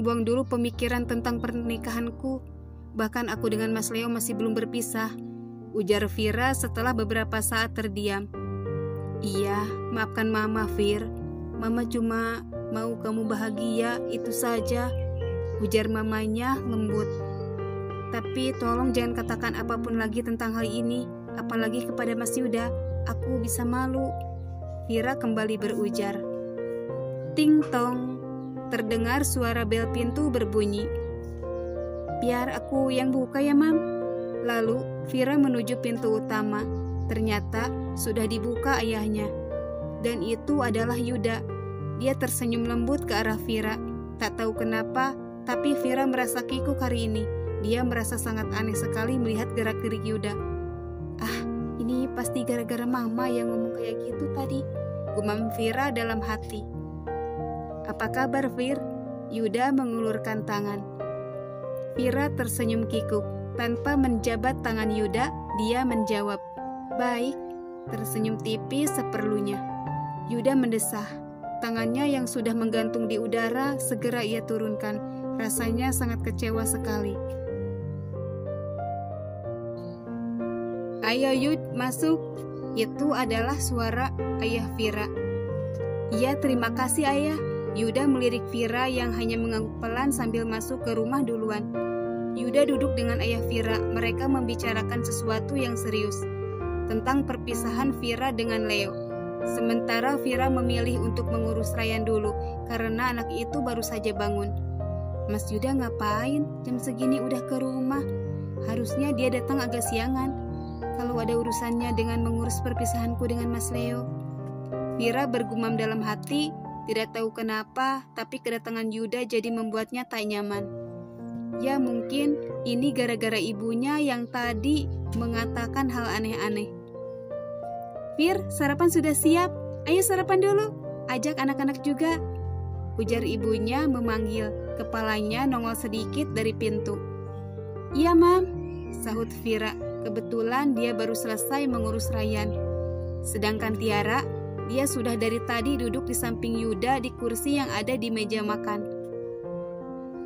buang dulu pemikiran tentang pernikahanku. Bahkan aku dengan Mas Leo masih belum berpisah, ujar Vira setelah beberapa saat terdiam. Iya, maafkan Mama, Vir. Mama cuma mau kamu bahagia, itu saja, ujar mamanya lembut. Tapi tolong jangan katakan apapun lagi tentang hal ini, apalagi kepada Mas Yuda. Aku bisa malu. Vira kembali berujar. Ting tong, terdengar suara bel pintu berbunyi. Biar aku yang buka ya, Mam. Lalu Vira menuju pintu utama. Ternyata sudah dibuka ayahnya. Dan itu adalah Yuda. Dia tersenyum lembut ke arah Vira. Tak tahu kenapa, tapi Vira merasa kikuk hari ini. Dia merasa sangat aneh sekali melihat gerak-gerik Yuda. Ah, ini pasti gara-gara Mama yang ngomong kayak gitu tadi, gumam Vira dalam hati. Apa kabar, Vir? Yuda mengulurkan tangan. Vira tersenyum kikuk. Tanpa menjabat tangan Yuda, dia menjawab, baik, tersenyum tipis seperlunya. Yuda mendesah. Tangannya yang sudah menggantung di udara segera ia turunkan. Rasanya sangat kecewa sekali. Ayo Yud, masuk. Itu adalah suara ayah Vira. Iya, terima kasih ayah. Yuda melirik Vira yang hanya mengangguk pelan sambil masuk ke rumah duluan. Yuda duduk dengan ayah Vira. Mereka membicarakan sesuatu yang serius tentang perpisahan Vira dengan Leo. Sementara Vira memilih untuk mengurus Ryan dulu karena anak itu baru saja bangun. Mas Yuda ngapain? Jam segini udah ke rumah. Harusnya dia datang agak siangan. Kalau ada urusannya dengan mengurus perpisahanku dengan Mas Leo. Vira bergumam dalam hati, tidak tahu kenapa, tapi kedatangan Yuda jadi membuatnya tak nyaman. Ya mungkin ini gara-gara ibunya yang tadi mengatakan hal aneh-aneh. Vir, sarapan sudah siap. Ayo sarapan dulu. Ajak anak-anak juga. Ujar ibunya memanggil. Kepalanya nongol sedikit dari pintu. Iya, Mam, sahut Vira. Kebetulan dia baru selesai mengurus Ryan. Sedangkan Tiara, dia sudah dari tadi duduk di samping Yuda di kursi yang ada di meja makan.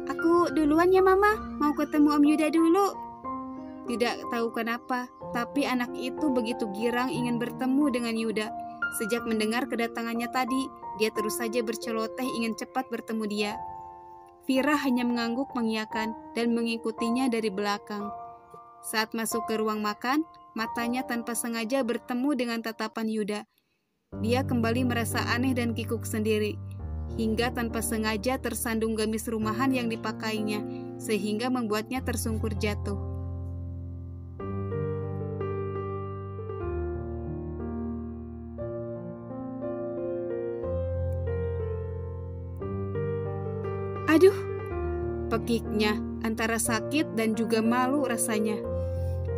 Aku duluan ya, Mama. Mau ketemu Om Yuda dulu. Tidak tahu kenapa, tapi anak itu begitu girang ingin bertemu dengan Yuda. Sejak mendengar kedatangannya tadi, dia terus saja berceloteh ingin cepat bertemu dia. Vira hanya mengangguk mengiyakan dan mengikutinya dari belakang. Saat masuk ke ruang makan, matanya tanpa sengaja bertemu dengan tatapan Yuda. Dia kembali merasa aneh dan kikuk sendiri, hingga tanpa sengaja tersandung gamis rumahan yang dipakainya, sehingga membuatnya tersungkur jatuh. Aduh, pekiknya antara sakit dan juga malu rasanya.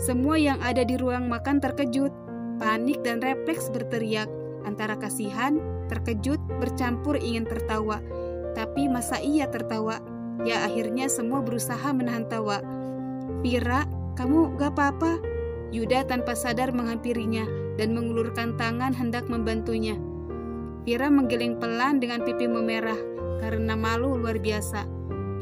Semua yang ada di ruang makan terkejut, panik dan refleks berteriak, antara kasihan, terkejut, bercampur ingin tertawa. Tapi masa iya tertawa? Ya akhirnya semua berusaha menahan tawa. Vira, kamu gak apa-apa? Yuda tanpa sadar menghampirinya dan mengulurkan tangan hendak membantunya. Vira menggeleng pelan dengan pipi memerah karena malu luar biasa.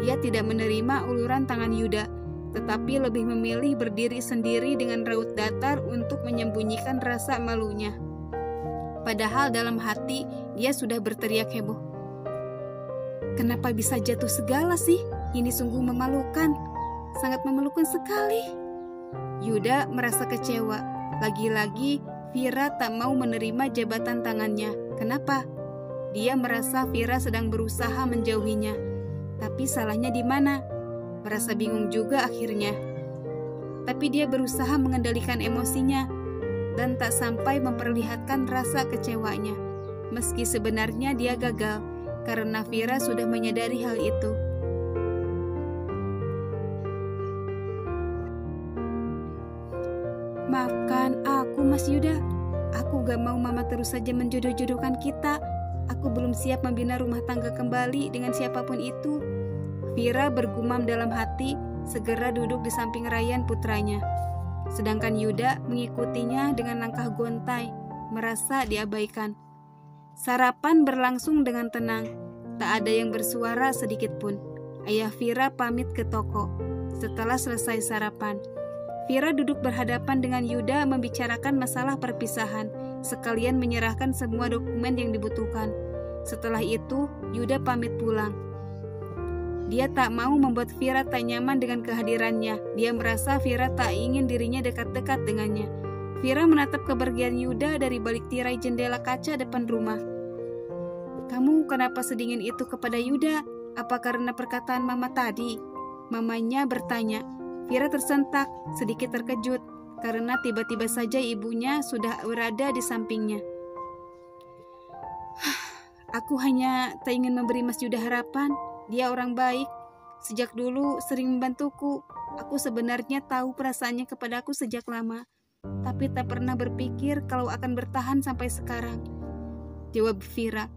Dia tidak menerima uluran tangan Yuda, tetapi lebih memilih berdiri sendiri dengan raut datar untuk menyembunyikan rasa malunya. Padahal dalam hati dia sudah berteriak heboh. Kenapa bisa jatuh segala sih? Ini sungguh memalukan. Sangat memalukan sekali. Yuda merasa kecewa. Lagi-lagi Vira tak mau menerima jabatan tangannya. Kenapa? Dia merasa Vira sedang berusaha menjauhinya. Tapi salahnya di mana? Merasa bingung juga akhirnya. Tapi dia berusaha mengendalikan emosinya dan tak sampai memperlihatkan rasa kecewanya. Meski sebenarnya dia gagal karena Vira sudah menyadari hal itu. Maafkan aku, Mas Yuda. Aku gak mau Mama terus saja menjodoh-jodohkan kita. Aku belum siap membina rumah tangga kembali dengan siapapun itu. Vira bergumam dalam hati, segera duduk di samping Ryan putranya. Sedangkan Yuda mengikutinya dengan langkah gontai, merasa diabaikan. Sarapan berlangsung dengan tenang, tak ada yang bersuara sedikit pun. Ayah Vira pamit ke toko. Setelah selesai sarapan, Vira duduk berhadapan dengan Yuda membicarakan masalah perpisahan, sekalian menyerahkan semua dokumen yang dibutuhkan. Setelah itu, Yuda pamit pulang. Dia tak mau membuat Vira tak nyaman dengan kehadirannya. Dia merasa Vira tak ingin dirinya dekat-dekat dengannya. Vira menatap kepergian Yuda dari balik tirai jendela kaca depan rumah. "Kamu kenapa sedingin itu kepada Yuda? Apa karena perkataan mama tadi?" Mamanya bertanya. Vira tersentak, sedikit terkejut, karena tiba-tiba saja ibunya sudah berada di sampingnya. "Aku hanya tak ingin memberi Mas Yuda harapan. Dia orang baik. Sejak dulu sering membantuku. Aku sebenarnya tahu perasaannya kepada aku sejak lama, tapi tak pernah berpikir kalau akan bertahan sampai sekarang," jawab Vira.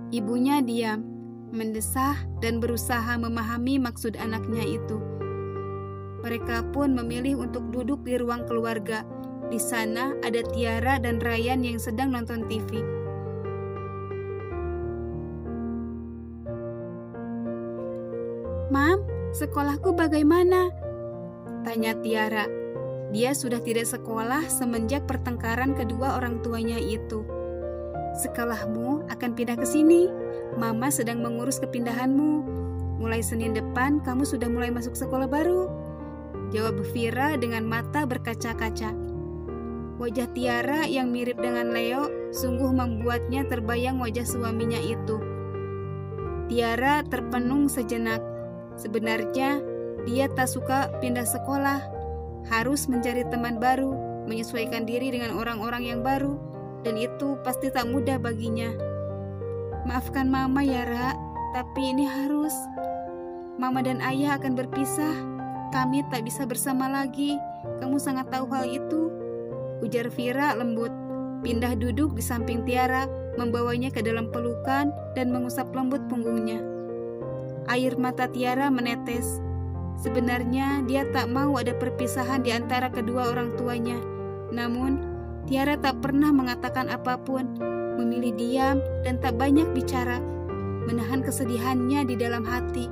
Ibunya diam, mendesah dan berusaha memahami maksud anaknya itu. Mereka pun memilih untuk duduk di ruang keluarga. Di sana ada Tiara dan Ryan yang sedang nonton TV. "Mam, sekolahku bagaimana?" tanya Tiara. Dia sudah tidak sekolah semenjak pertengkaran kedua orang tuanya itu. "Sekolahmu akan pindah ke sini. Mama sedang mengurus kepindahanmu. Mulai Senin depan kamu sudah mulai masuk sekolah baru," jawab Vira dengan mata berkaca-kaca. Wajah Tiara yang mirip dengan Leo sungguh membuatnya terbayang wajah suaminya itu. Tiara terpenung sejenak. Sebenarnya dia tak suka pindah sekolah, harus mencari teman baru, menyesuaikan diri dengan orang-orang yang baru, dan itu pasti tak mudah baginya. "Maafkan Mama ya, Ra, tapi ini harus. Mama dan Ayah akan berpisah. Kami tak bisa bersama lagi. Kamu sangat tahu hal itu," ujar Vira lembut. Pindah duduk di samping Tiara, membawanya ke dalam pelukan dan mengusap lembut punggungnya. Air mata Tiara menetes. Sebenarnya dia tak mau ada perpisahan di antara kedua orang tuanya. Namun, Tiara tak pernah mengatakan apapun, memilih diam dan tak banyak bicara, menahan kesedihannya di dalam hati.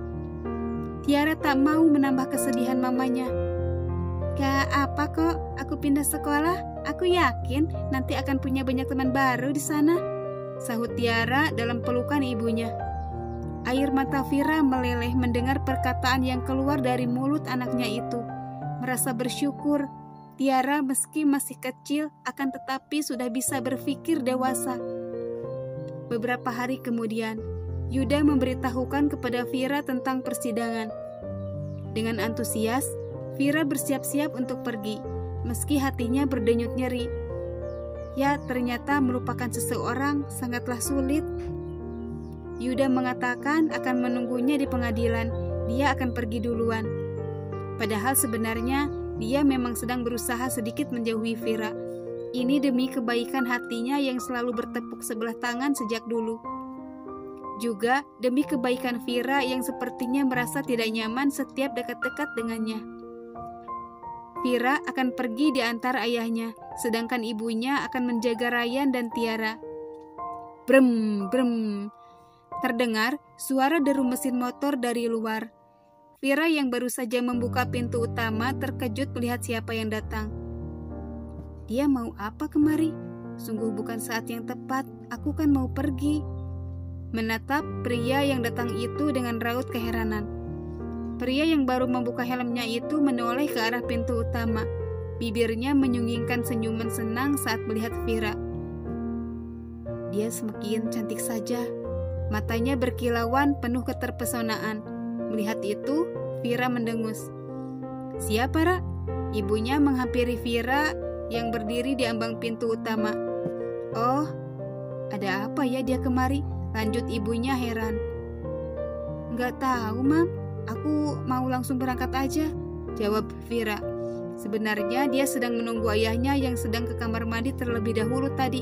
Tiara tak mau menambah kesedihan mamanya. "Gak apa kok, aku pindah sekolah. Aku yakin nanti akan punya banyak teman baru di sana," sahut Tiara dalam pelukan ibunya. Air mata Vira meleleh mendengar perkataan yang keluar dari mulut anaknya itu. Merasa bersyukur, Tiara meski masih kecil akan tetapi sudah bisa berpikir dewasa. Beberapa hari kemudian, Yuda memberitahukan kepada Vira tentang persidangan. Dengan antusias, Vira bersiap-siap untuk pergi, meski hatinya berdenyut nyeri. Ya, ternyata melupakan seseorang sangatlah sulit. Yuda mengatakan akan menunggunya di pengadilan, dia akan pergi duluan. Padahal sebenarnya dia memang sedang berusaha sedikit menjauhi Vira. Ini demi kebaikan hatinya yang selalu bertepuk sebelah tangan sejak dulu. Juga demi kebaikan Vira yang sepertinya merasa tidak nyaman setiap dekat-dekat dengannya. Vira akan pergi di antara ayahnya, sedangkan ibunya akan menjaga Ryan dan Tiara. Brem, brem. Terdengar suara deru mesin motor dari luar. Vira yang baru saja membuka pintu utama terkejut melihat siapa yang datang. Dia mau apa kemari? Sungguh bukan saat yang tepat, aku kan mau pergi. Menatap pria yang datang itu dengan raut keheranan. Pria yang baru membuka helmnya itu menoleh ke arah pintu utama. Bibirnya menyunggingkan senyuman senang saat melihat Vira. Dia semakin cantik saja. Matanya berkilauan penuh keterpesonaan. Melihat itu, Vira mendengus. "Siapa, Ra?" Ibunya menghampiri Vira yang berdiri di ambang pintu utama. "Oh, ada apa ya dia kemari?" lanjut ibunya heran. "Nggak tahu, Mam. Aku mau langsung berangkat aja," jawab Vira. Sebenarnya dia sedang menunggu ayahnya yang sedang ke kamar mandi terlebih dahulu tadi.